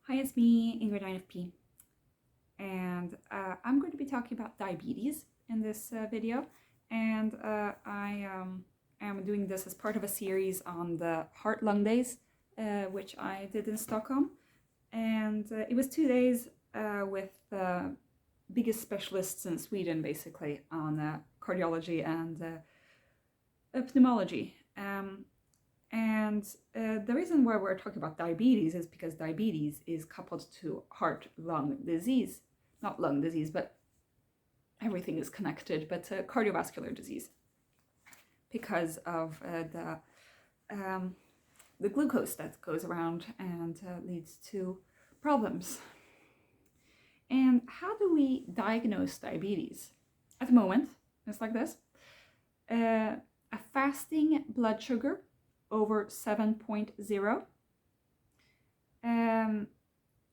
Hi, it's me, Ingrid INFP, and I'm going to be talking about diabetes in this video, and I am doing this as part of a series on the Heart-Lung Days, which I did in Stockholm, and it was 2 days with the biggest specialists in Sweden, basically, on cardiology and pneumology. And the reason why we're talking about diabetes is because diabetes is coupled to heart-lung disease. Not lung disease, but everything is connected, but cardiovascular disease. Because of the glucose that goes around and leads to problems. And how do we diagnose diabetes? At the moment, it's like this. A fasting blood sugar over 7.0,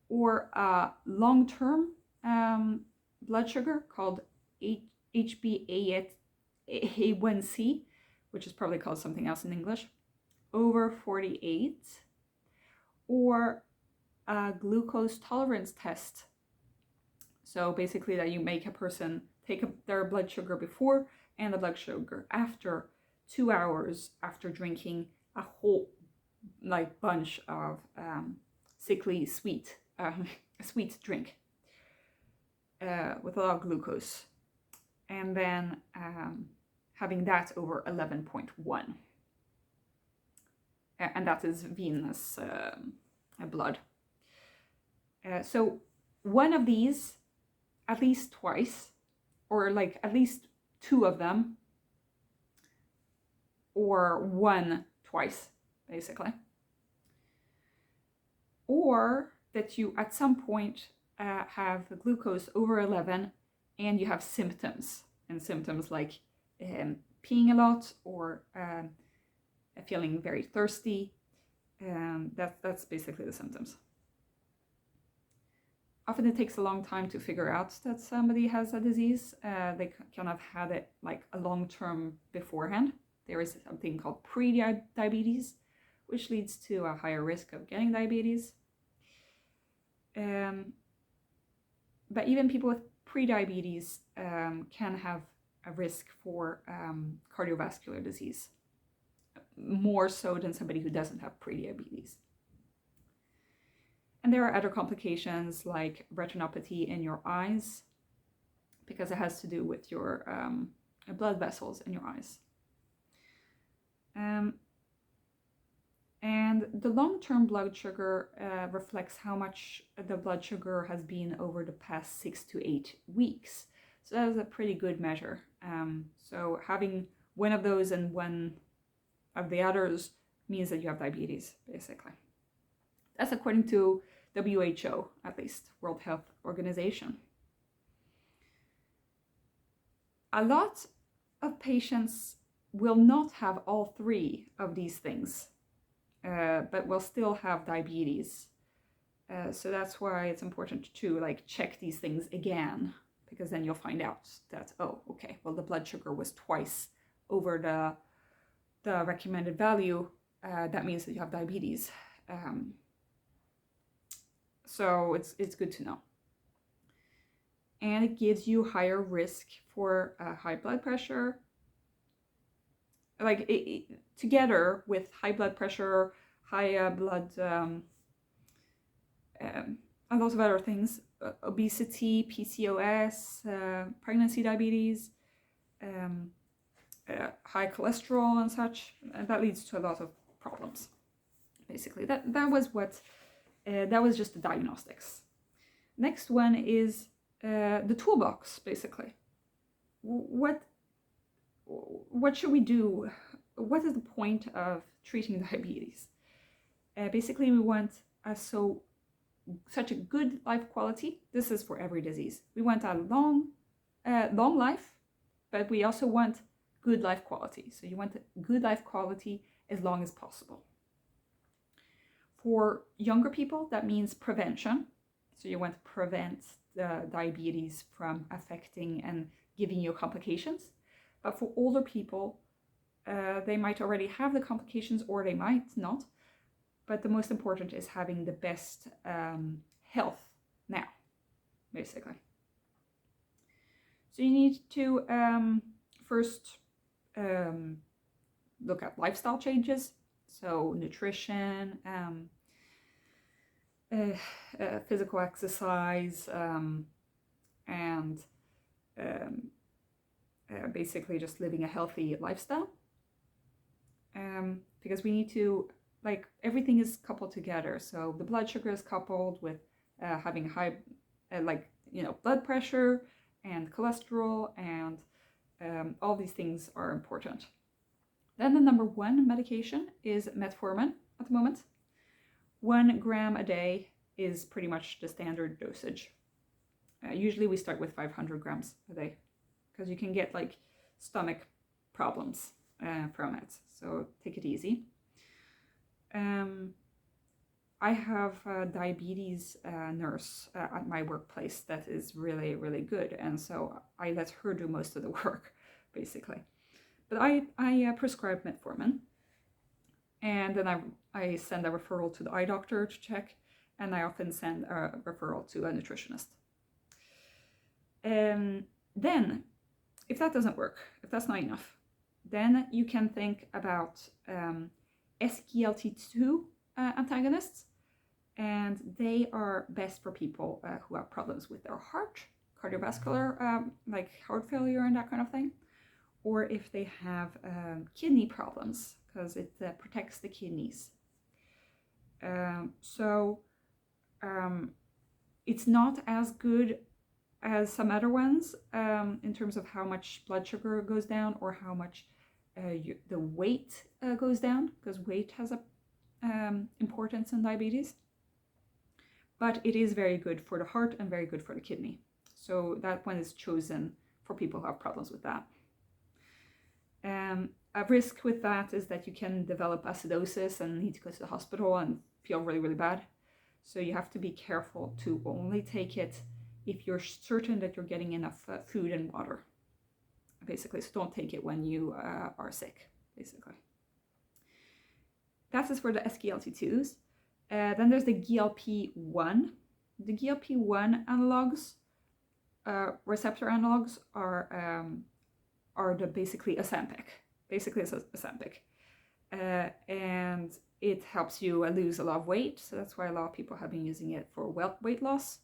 or a long-term blood sugar called HbA1c, which is probably called something else in English, over 48, or a glucose tolerance test. So basically that you make a person take their blood sugar before and the blood sugar after 2 hours after drinking a whole bunch of sickly sweet sweet drink with a lot of glucose, and then having that over 11.1, and that is venous blood. So one of these at least twice, or like at least 2 of them, or 1 twice, basically. Or that you at some point have the glucose over 11 and you have symptoms, and symptoms like peeing a lot or feeling very thirsty. That's basically the symptoms. Often it takes a long time to figure out that somebody has a disease. They can have had it like a long term beforehand. There is something called pre-diabetes, which leads to a higher risk of getting diabetes. But even people with pre-diabetes can have a risk for cardiovascular disease, more so than somebody who doesn't have pre-diabetes. And there are other complications like retinopathy in your eyes, because it has to do with your blood vessels in your eyes. And the long-term blood sugar reflects how much the blood sugar has been over the past 6 to 8 weeks. So that is a pretty good measure. So having one of those and one of the others means that you have diabetes, basically. That's according to WHO, at least, World Health Organization. A lot of patients will not have all 3 of these things, but will still have diabetes. So that's why it's important to check these things again, because then you'll find out that, oh, okay, well, the blood sugar was twice over the recommended value. That means that you have diabetes. So it's good to know. And it gives you higher risk for high blood pressure. Together with high blood pressure, high blood, a lot of other things, obesity, PCOS, pregnancy diabetes, high cholesterol and such, and that leads to a lot of problems. Basically, that was just the diagnostics. Next one is the toolbox, basically. What should we do? What is the point of treating diabetes? Basically, we want such a good life quality. This is for every disease. We want a long life, but we also want good life quality. So you want good life quality as long as possible. For younger people, that means prevention. So you want to prevent the diabetes from affecting and giving you complications. But for older people, they might already have the complications or they might not. but the most important is having the best health now, basically. So you need to first look at lifestyle changes, so nutrition, physical exercise, and basically just living a healthy lifestyle. Because we need to, like, everything is coupled together. So the blood sugar is coupled with having high, blood pressure and cholesterol, and all these things are important. Then the number one medication is metformin at the moment. 1 gram a day is pretty much the standard dosage. Usually we start with 500 grams a day because you can get like stomach problems from it. So take it easy. I have a diabetes nurse at my workplace that is really, really good. And so I let her do most of the work, basically. But I prescribe metformin. And then I send a referral to the eye doctor to check. And I often send a referral to a nutritionist. Then, if that doesn't work, if that's not enough, then you can think about SGLT2 antagonists, and they are best for people who have problems with their heart, cardiovascular, like heart failure and that kind of thing, or if they have kidney problems, because it protects the kidneys. It's not as good as some other ones in terms of how much blood sugar goes down or how much the weight goes down, because weight has a importance in diabetes. But it is very good for the heart and very good for the kidney. So that one is chosen for people who have problems with that. A risk with that is that you can develop acidosis and need to go to the hospital and feel really, really bad. So you have to be careful to only take it if you're certain that you're getting enough food and water, basically. So don't take it when you are sick, basically. That is for the SGLT2s. Then there's the GLP-1. The GLP-1 analogs, receptor analogs, are the basically Ozempic. Basically, it's Ozempic. And it helps you lose a lot of weight. So that's why a lot of people have been using it for weight loss.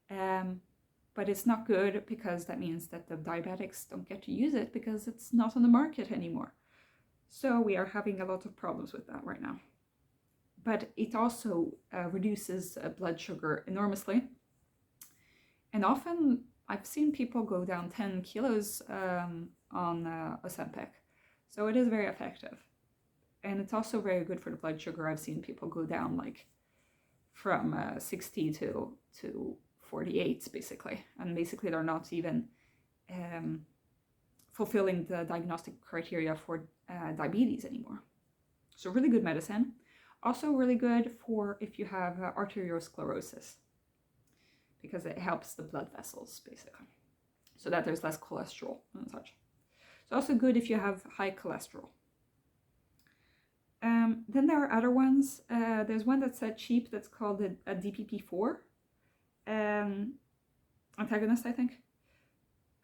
But it's not good because that means that the diabetics don't get to use it because it's not on the market anymore. So we are having a lot of problems with that right now. But it also reduces blood sugar enormously. And often I've seen people go down 10 kilos on Ozempic. So it is very effective. And it's also very good for the blood sugar. I've seen people go down like from 60 to 48, basically. And basically they're not even fulfilling the diagnostic criteria for diabetes anymore. So really good medicine. Also really good for if you have arteriosclerosis, because it helps the blood vessels, basically, so that there's less cholesterol and such. It's also good if you have high cholesterol. Then there are other ones. There's one that's cheap that's called a DPP4 antagonist, I think,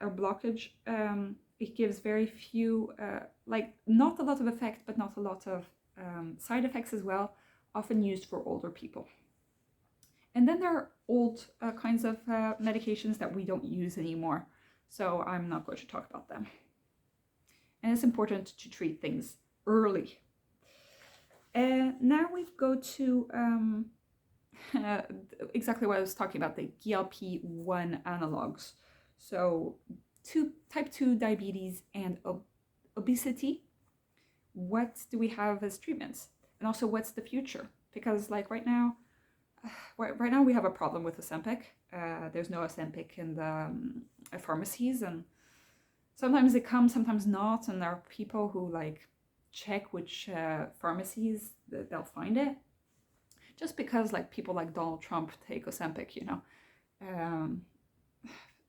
a blockage. It gives very few, not a lot of effect, but not a lot of side effects as well, often used for older people. And then there are old kinds of medications that we don't use anymore, so I'm not going to talk about them. And it's important to treat things early. Now we go to exactly what I was talking about, the GLP-1 analogs. So type 2 diabetes and obesity. What do we have as treatments? And also, what's the future? Because like right now we have a problem with Ozempic. There's no Ozempic in the pharmacies, and sometimes it comes, sometimes not. And there are people who like check which pharmacies they'll find it. Just because like people like Donald Trump take Ozempic, you know.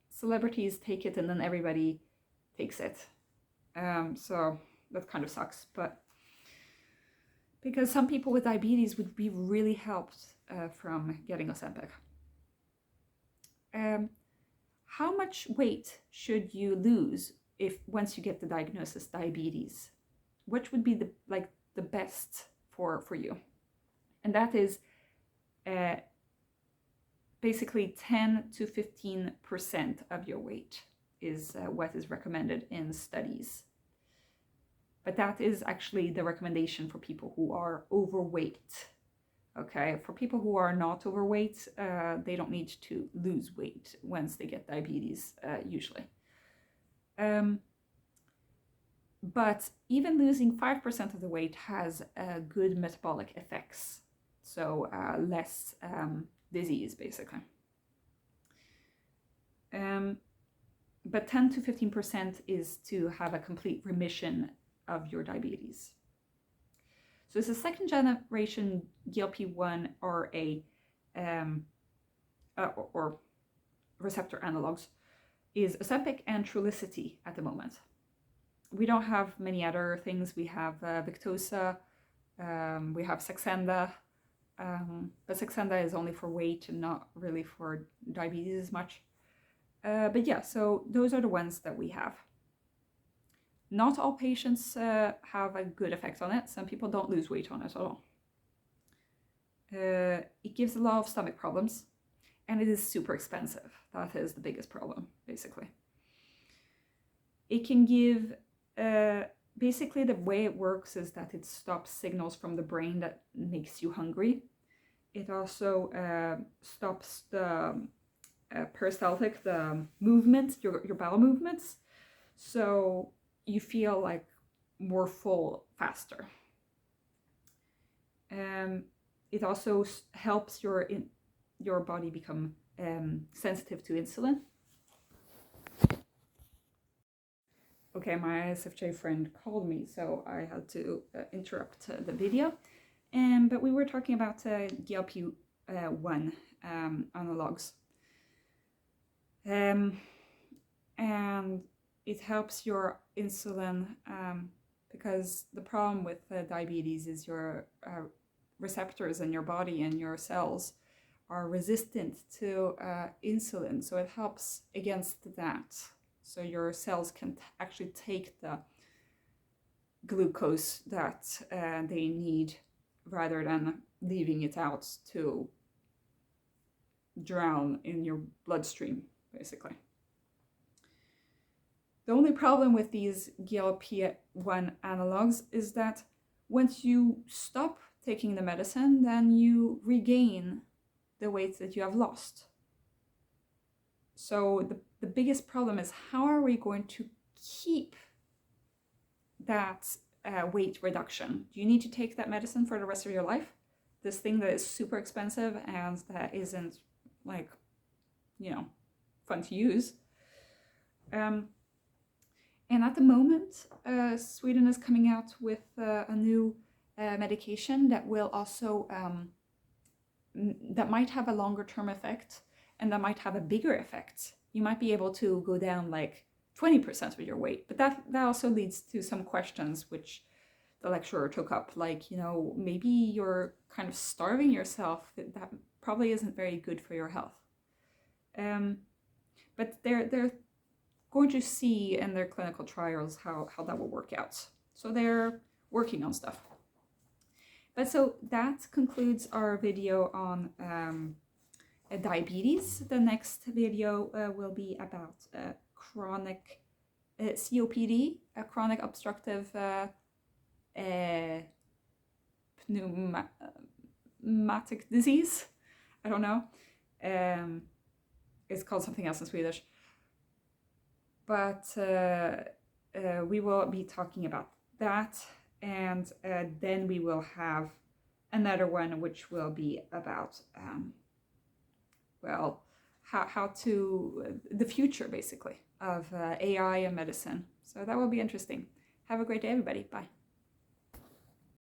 Celebrities take it and then everybody takes it. So that kind of sucks, but because some people with diabetes would be really helped from getting Ozempic. How much weight should you lose if once you get the diagnosis diabetes? Which would be the best for you? And that is basically 10 to 15% of your weight is what is recommended in studies. But that is actually the recommendation for people who are overweight. Okay, for people who are not overweight, they don't need to lose weight once they get diabetes, usually. But even losing 5% of the weight has good metabolic effects. So less disease, basically. But 10 to 15% is to have a complete remission of your diabetes. So it's a second generation GLP-1 or or receptor analogs is Ozempic and Trulicity at the moment. We don't have many other things. We have Victoza, we have Saxenda, but Saxenda is only for weight and not really for diabetes as much. But yeah, so those are the ones that we have. Not all patients have a good effect on it. Some people don't lose weight on it at all. It gives a lot of stomach problems, and it is super expensive. That is the biggest problem, basically. It can give, basically the way it works is that it stops signals from the brain that makes you hungry. It also stops the peristaltic, the movements, your bowel movements. So you feel like more full faster. It also helps your body become sensitive to insulin. Okay, my ISFJ friend called me, so I had to interrupt the video. But we were talking about GLP-1 analogs. And it helps your insulin because the problem with diabetes is your receptors in your body and your cells are resistant to insulin. So it helps against that. So your cells can actually take the glucose that they need rather than leaving it out to drown in your bloodstream, basically. The only problem with these GLP-1 analogs is that once you stop taking the medicine, then you regain the weight that you have lost. So the biggest problem is, how are we going to keep that weight reduction? Do you need to take that medicine for the rest of your life? This thing that is super expensive and that isn't fun to use. And at the moment, Sweden is coming out with a new medication that will also, that might have a longer term effect and that might have a bigger effect. You might be able to go down like 20% of your weight, but that also leads to some questions which the lecturer took up, like, maybe you're kind of starving yourself. That probably isn't very good for your health. But they're going to see in their clinical trials how that will work out. So they're working on stuff. But so that concludes our video on diabetes. The next video will be about chronic COPD, a chronic obstructive pneumatic disease. I don't know. It's called something else in Swedish. But we will be talking about that, and then we will have another one which will be about how to the future basically of AI and medicine. So that will be interesting. Have a great day, everybody. Bye.